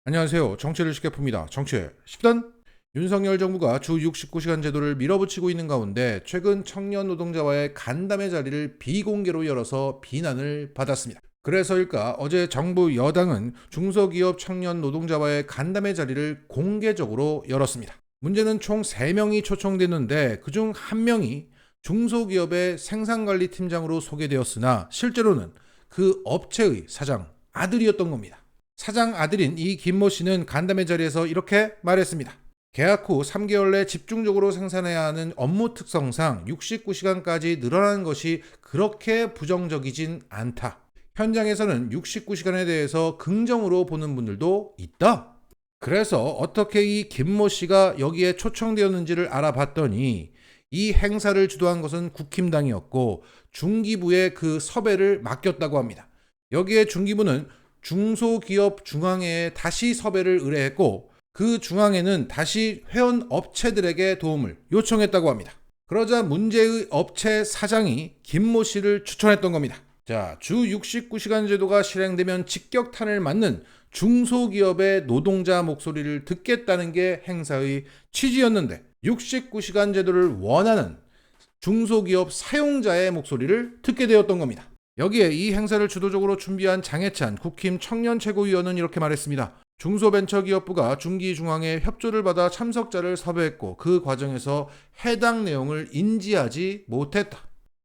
안녕하세요. 정치를 쉽게 풉니다. 정치의 10단. 윤석열 정부가 주 69시간 제도를 밀어붙이고 있는 가운데 최근 청년 노동자와의 간담회 자리를 비공개로 열어서 비난을 받았습니다. 그래서일까 어제 정부 여당은 중소기업 청년 노동자와의 간담회 자리를 공개적으로 열었습니다. 문제는 총 3명이 초청됐는데 그중 1명이 중소기업의 생산관리팀장으로 소개되었으나 실제로는 그 업체의 사장 아들이었던 겁니다. 사장 아들인 이 김모 씨는 간담회 자리에서 이렇게 말했습니다. 계약 후 3개월 내 집중적으로 생산해야 하는 업무 특성상 69시간까지 늘어나는 것이 그렇게 부정적이진 않다. 현장에서는 69시간에 대해서 긍정으로 보는 분들도 있다. 그래서 어떻게 이 김모 씨가 여기에 초청되었는지를 알아봤더니 이 행사를 주도한 것은 국힘당이었고 중기부에 그 섭외를 맡겼다고 합니다. 여기에 중기부는 중소기업 중앙회에 다시 섭외를 의뢰했고 그 중앙회는 다시 회원 업체들에게 도움을 요청했다고 합니다. 그러자 문제의 업체 사장이 김모 씨를 추천했던 겁니다. 자, 주 69시간 제도가 실행되면 직격탄을 맞는 중소기업의 노동자 목소리를 듣겠다는 게 행사의 취지였는데 69시간 제도를 원하는 중소기업 사용자의 목소리를 듣게 되었던 겁니다. 여기에 이 행사를 주도적으로 준비한 장해찬 국힘 청년 최고위원은 이렇게 말했습니다. 중소벤처기업부가 중기중앙회 협조를 받아 참석자를 섭외했고 그 과정에서 해당 내용을 인지하지 못했다.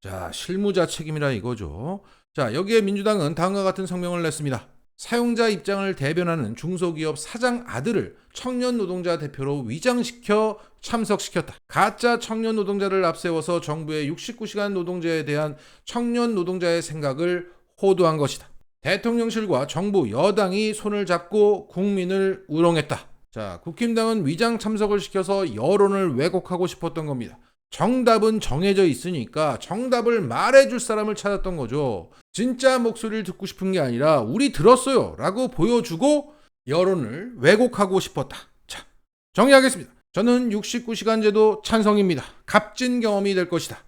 자, 실무자 책임이라 이거죠. 자, 여기에 민주당은 다음과 같은 성명을 냈습니다. 사용자 입장을 대변하는 중소기업 사장 아들을 청년 노동자 대표로 위장시켜 참석시켰다. 가짜 청년 노동자를 앞세워서 정부의 69시간 노동제에 대한 청년 노동자의 생각을 호도한 것이다. 대통령실과 정부 여당이 손을 잡고 국민을 우롱했다. 자, 국힘당은 위장 참석을 시켜서 여론을 왜곡하고 싶었던 겁니다. 정답은 정해져 있으니까 정답을 말해줄 사람을 찾았던 거죠. 진짜 목소리를 듣고 싶은 게 아니라 우리 들었어요 라고 보여주고 여론을 왜곡하고 싶었다. 자, 정리하겠습니다. 저는 69시간 제도 찬성입니다. 값진 경험이 될 것이다.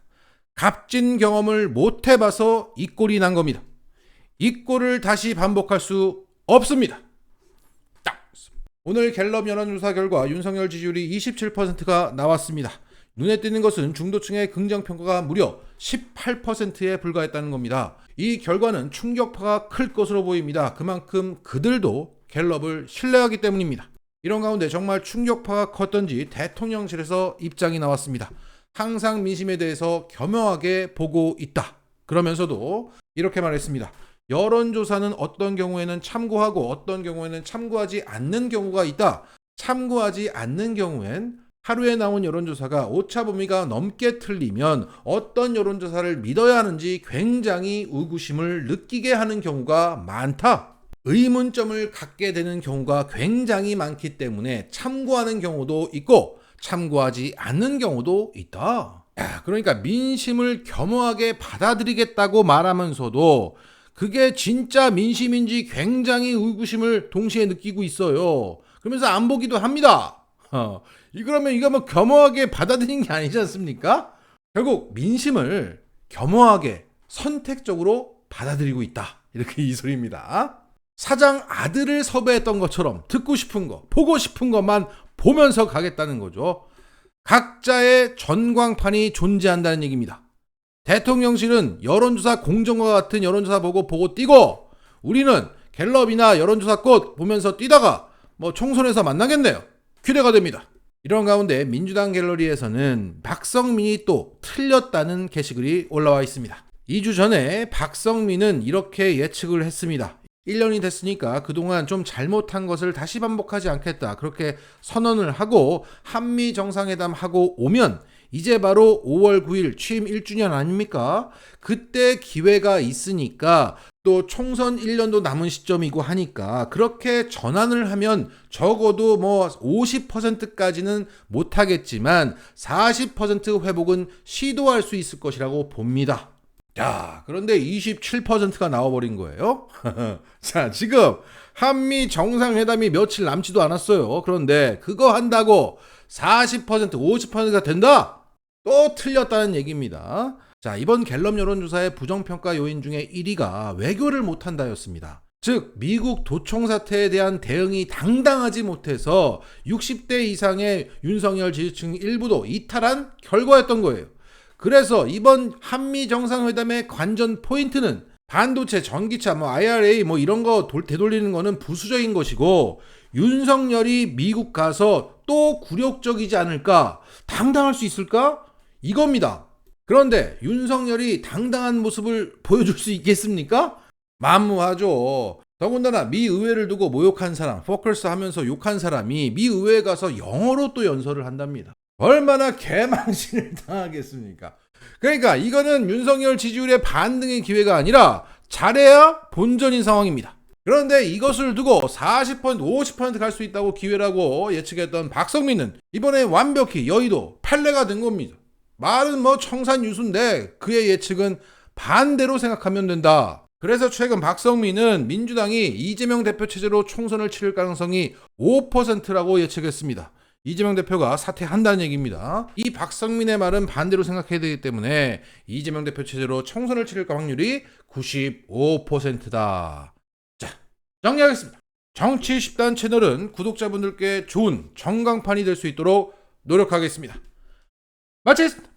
값진 경험을 못 해봐서 이 꼴이 난 겁니다. 이 꼴을 다시 반복할 수 없습니다. 오늘 갤럽 여론조사 결과 윤석열 지지율이 27%가 나왔습니다. 눈에 띄는 것은 중도층의 긍정평가가 무려 18%에 불과했다는 겁니다. 이 결과는 충격파가 클 것으로 보입니다. 그만큼 그들도 갤럽을 신뢰하기 때문입니다. 이런 가운데 정말 충격파가 컸던지 대통령실에서 입장이 나왔습니다. 항상 민심에 대해서 겸허하게 보고 있다. 그러면서도 이렇게 말했습니다. 여론조사는 어떤 경우에는 참고하고 어떤 경우에는 참고하지 않는 경우가 있다. 참고하지 않는 경우엔 하루에 나온 여론조사가 오차 범위가 넘게 틀리면 어떤 여론조사를 믿어야 하는지 굉장히 의구심을 느끼게 하는 경우가 많다. 의문점을 갖게 되는 경우가 굉장히 많기 때문에 참고하는 경우도 있고 참고하지 않는 경우도 있다. 그러니까 민심을 겸허하게 받아들이겠다고 말하면서도 그게 진짜 민심인지 굉장히 의구심을 동시에 느끼고 있어요. 그러면서 안 보기도 합니다. 그러면 이거 뭐 겸허하게 받아들인 게 아니지 않습니까? 결국 민심을 겸허하게 선택적으로 받아들이고 있다. 이렇게 이 소리입니다. 사장 아들을 섭외했던 것처럼 듣고 싶은 거, 보고 싶은 것만 보면서 가겠다는 거죠. 각자의 전광판이 존재한다는 얘기입니다. 대통령실은 여론조사 공정과 같은 여론조사 보고 뛰고 우리는 갤럽이나 여론조사 꽃 보면서 뛰다가 뭐 총선에서 만나겠네요. 기대가 됩니다. 이런 가운데 민주당 갤러리에서는 박성민이 또 틀렸다는 게시글이 올라와 있습니다. 2주 전에 박성민은 이렇게 예측을 했습니다. 1년이 됐으니까 그동안 좀 잘못한 것을 다시 반복하지 않겠다. 그렇게 선언을 하고 한미 정상회담 하고 오면 이제 바로 5월 9일 취임 1주년 아닙니까? 그때 기회가 있으니까 또 총선 1년도 남은 시점이고 하니까 그렇게 전환을 하면 적어도 뭐 50%까지는 못하겠지만 40% 회복은 시도할 수 있을 것이라고 봅니다. 야, 그런데 27%가 나와버린 거예요. 자, 지금 한미 정상회담이 며칠 남지도 않았어요. 그런데 그거 한다고 40%, 50%가 된다? 또 틀렸다는 얘기입니다. 자, 이번 갤럽 여론조사의 부정평가 요인 중에 1위가 외교를 못한다였습니다. 즉 미국 도청 사태에 대한 대응이 당당하지 못해서 60대 이상의 윤석열 지지층 일부도 이탈한 결과였던 거예요. 그래서 이번 한미 정상회담의 관전 포인트는 반도체, 전기차, IRA 이런 거 되돌리는 거는 부수적인 것이고, 윤석열이 미국 가서 또 굴욕적이지 않을까? 당당할 수 있을까? 이겁니다. 그런데 윤석열이 당당한 모습을 보여줄 수 있겠습니까? 만무하죠. 더군다나 미 의회를 두고 모욕한 사람, 포커스 하면서 욕한 사람이 미 의회에 가서 영어로 또 연설을 한답니다. 얼마나 개망신을 당하겠습니까? 그러니까 이거는 윤석열 지지율의 반등의 기회가 아니라 잘해야 본전인 상황입니다. 그런데 이것을 두고 40%, 50% 갈 수 있다고 기회라고 예측했던 박성민은 이번에 완벽히 여의도 판례가 된 겁니다. 말은 청산유수인데 그의 예측은 반대로 생각하면 된다. 그래서 최근 박성민은 민주당이 이재명 대표 체제로 총선을 치를 가능성이 5%라고 예측했습니다. 이재명 대표가 사퇴한다는 얘기입니다. 이 박성민의 말은 반대로 생각해야 되기 때문에 이재명 대표 체제로 총선을 치를 확률이 95%다. 자, 정리하겠습니다. 정치 10단 채널은 구독자분들께 좋은 전광판이 될 수 있도록 노력하겠습니다. 마치겠습니다.